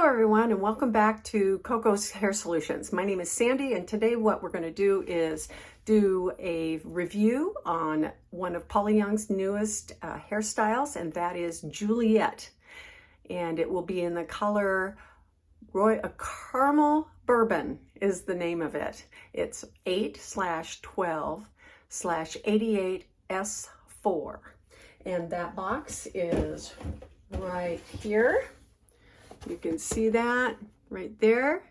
Hello everyone, and welcome back to Coco's Hair Solutions. My name is Sandy, and today what we're going to do is do a review on one of Paula Young's newest hairstyles, and that is Juliette. And it will be in the color Caramel Bourbon is the name of it. It's 8/12/88S4. And that box is right here. You can see that right there.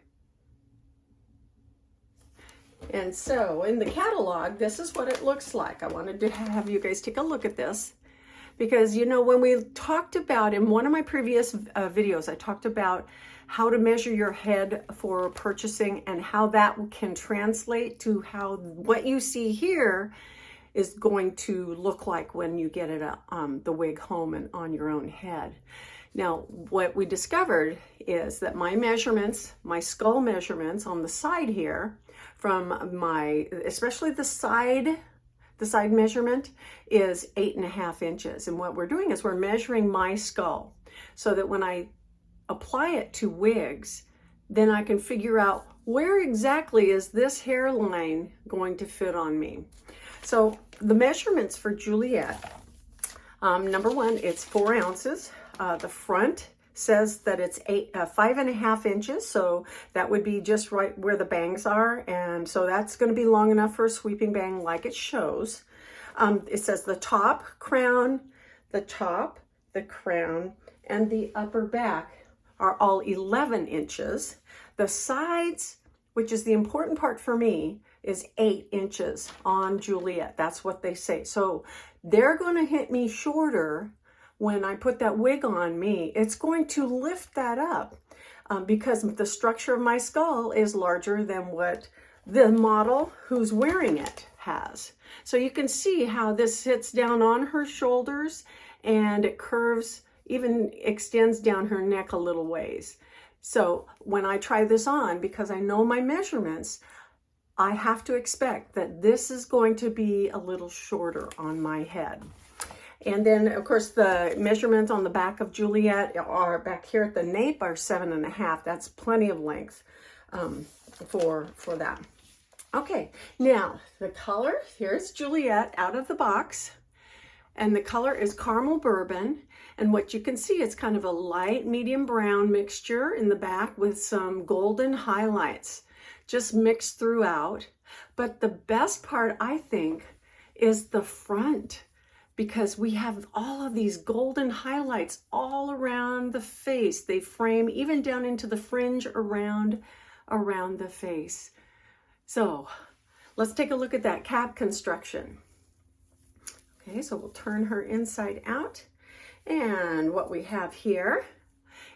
And so in the catalog, this is what it looks like. I wanted to have you guys take a look at this because, you know, when we talked about in one of my previous videos, I talked about how to measure your head for purchasing and how that can translate to how what you see here is going to look like when you get it the wig home and on your own head. Now, what we discovered is that my measurements, my skull measurements on the side here, from my, especially the side measurement is 8.5 inches. And what we're doing is we're measuring my skull so that when I apply it to wigs, then I can figure out where exactly is this hairline going to fit on me. So the measurements for Juliette, number one, it's 4 ounces. The front says that it's 5.5 inches, so that would be just right where the bangs are, and so that's going to be long enough for a sweeping bang like it shows. It says the top, crown, the crown, and the upper back are all 11 inches. The sides, which is the important part for me, is 8 inches on Juliette. That's what they say. So they're going to hit me shorter. When I put that wig on me, it's going to lift that up because the structure of my skull is larger than what the model who's wearing it has. So you can see how this sits down on her shoulders and it curves, even extends down her neck a little ways. So when I try this on, because I know my measurements, I have to expect that this is going to be a little shorter on my head. And then, of course, the measurements on the back of Juliette are back here at the nape are 7.5. That's plenty of length for that. Okay, now the color, here's Juliette out of the box. And the color is Caramel Bourbon. And what you can see, it's kind of a light medium brown mixture in the back with some golden highlights just mixed throughout. But the best part, I think, is the front, because we have all of these golden highlights all around the face. They frame even down into the fringe around the face. So let's take a look at that cap construction. Okay, so we'll turn her inside out. And what we have here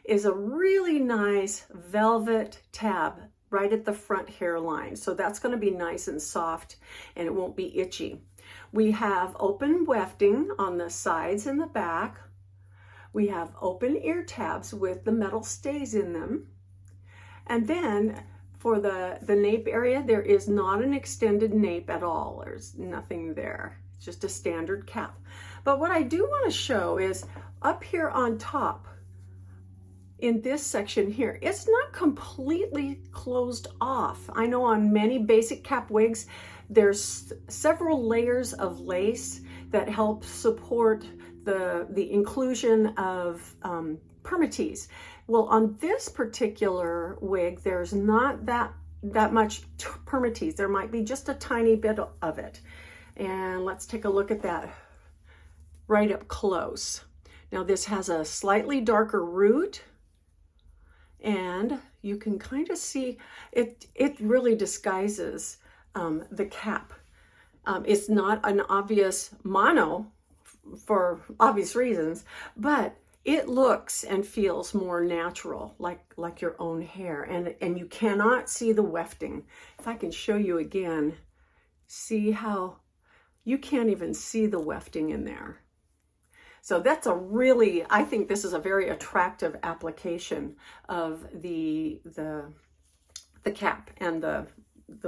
is a really nice velvet tab right at the front hairline. So that's going to be nice and soft and it won't be itchy. We have open wefting on the sides and the back. We have open ear tabs with the metal stays in them. And then for the nape area, there is not an extended nape at all. There's nothing there. It's just a standard cap. But what I do want to show is up here on top, in this section here, it's not completely closed off. I know on many basic cap wigs, there's several layers of lace that help support the inclusion of permatease. Well, on this particular wig, there's not that much permatease. There might be just a tiny bit of it. And let's take a look at that right up close. Now this has a slightly darker root, and you can kind of see it really disguises the cap. It's not an obvious mono for obvious reasons, but it looks and feels more natural, like your own hair, and you cannot see the wefting. If I can show you again, see how you can't even see the wefting in there. So that's a really, I think this is a very attractive application of the cap and the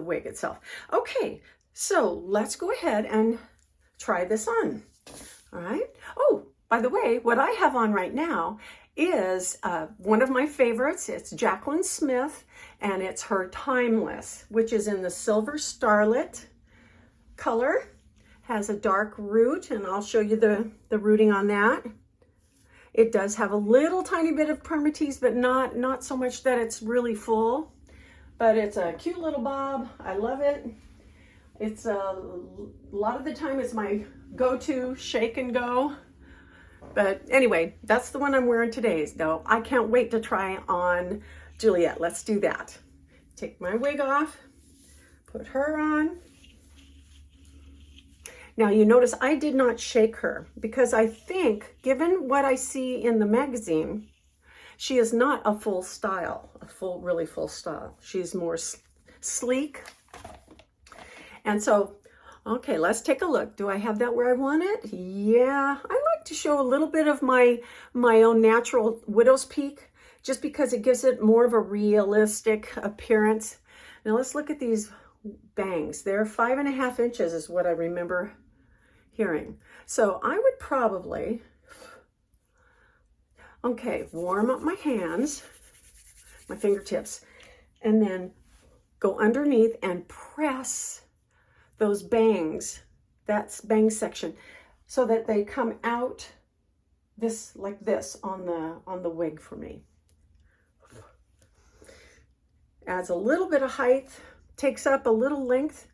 wig itself. Okay, so let's go ahead and try this on. All right. Oh, by the way, what I have on right now is one of my favorites. It's Jaclyn Smith, and it's her Timeless, which is in the Silver Starlet color. Has a dark root, and I'll show you the rooting on that. It does have a little tiny bit of permatease, but not so much that it's really full. But it's a cute little bob. I love it. It's a lot of the time it's my go-to shake and go. But anyway, that's the one I'm wearing today, though. I can't wait to try on Juliette. Let's do that. Take my wig off, put her on. Now you notice I did not shake her because I think, given what I see in the magazine, she is not a full style, really full style. She's more sleek. And so, okay, let's take a look. Do I have that where I want it? Yeah, I like to show a little bit of my own natural widow's peak, just because it gives it more of a realistic appearance. Now let's look at these bangs. They're 5.5 inches is what I remember hearing. So I would probably, okay, warm up my hands, my fingertips, and then go underneath and press those bangs, that's bang section, so that they come out this like this on the wig for me. Adds a little bit of height, takes up a little length.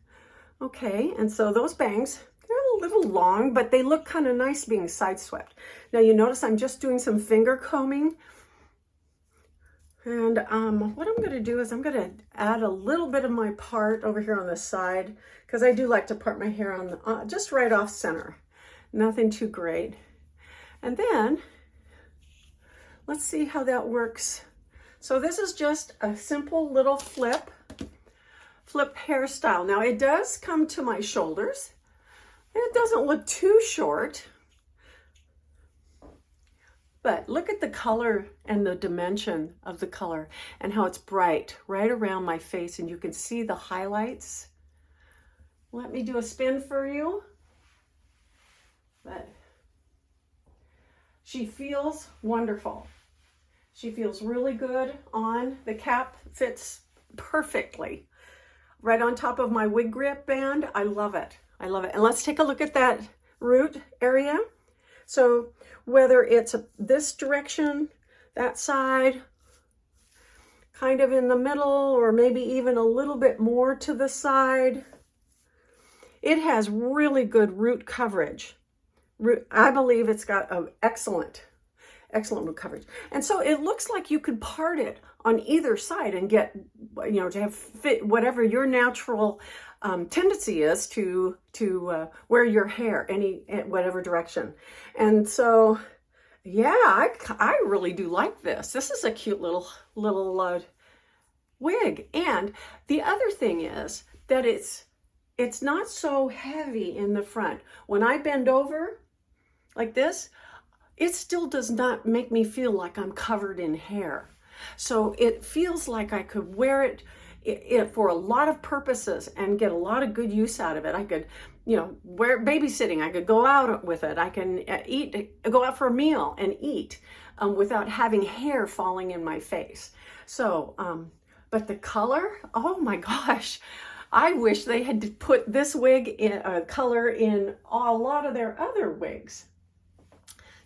Okay, and so those bangs, they're a little long, but they look kind of nice being side swept. Now you notice I'm just doing some finger combing. And what I'm going to do is I'm going to add a little bit of my part over here on the side, because I do like to part my hair on the, just right off center. Nothing too great. And then let's see how that works. So this is just a simple little flip hairstyle. Now it does come to my shoulders. It doesn't look too short. But look at the color and the dimension of the color and how it's bright right around my face, and you can see the highlights. Let me do a spin for you. But she feels wonderful. She feels really good on. The cap fits perfectly right on top of my wig grip band. I love it. I love it. And let's take a look at that root area. So whether it's this direction, that side, kind of in the middle, or maybe even a little bit more to the side, it has really good root coverage. I believe it's got an excellent root coverage. And so it looks like you could part it on either side and get, you know, to have fit whatever your natural tendency is to wear your hair whatever direction. And so, yeah, I really do like this. This is a cute little wig. And the other thing is that it's not so heavy in the front. When I bend over like this, it still does not make me feel like I'm covered in hair. So it feels like I could wear it for a lot of purposes and get a lot of good use out of it. I could, you know, wear babysitting. I could go out with it. I can go out for a meal and eat without having hair falling in my face. So, but the color, oh my gosh, I wish they had put this wig in color in a lot of their other wigs.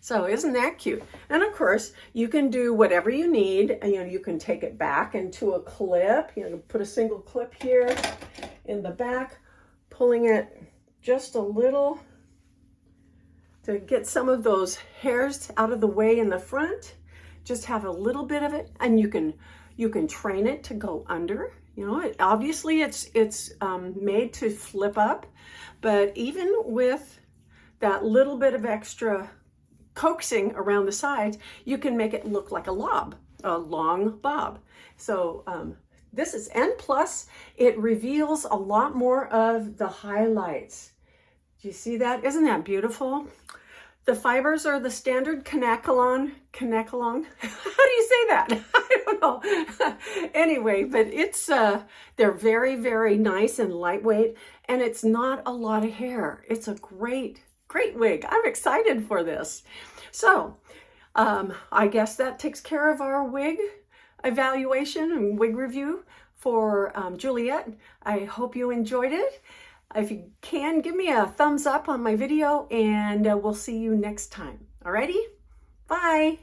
So isn't that cute? And of course, you can do whatever you need. You know, you can take it back into a clip. You know, put a single clip here in the back, pulling it just a little to get some of those hairs out of the way in the front. Just have a little bit of it, and you can train it to go under. You know, obviously it's made to flip up, but even with that little bit of extra coaxing around the sides, you can make it look like a long bob. So this is, and plus it reveals a lot more of the highlights. Do you see that? Isn't that beautiful? The fibers are the standard Kanekalon. How do you say that? I don't know. Anyway, but it's they're very, very nice and lightweight, and it's not a lot of hair. It's a great wig. I'm excited for this. So I guess that takes care of our wig evaluation and wig review for Juliette. I hope you enjoyed it. If you can, give me a thumbs up on my video, and we'll see you next time. Alrighty? Bye.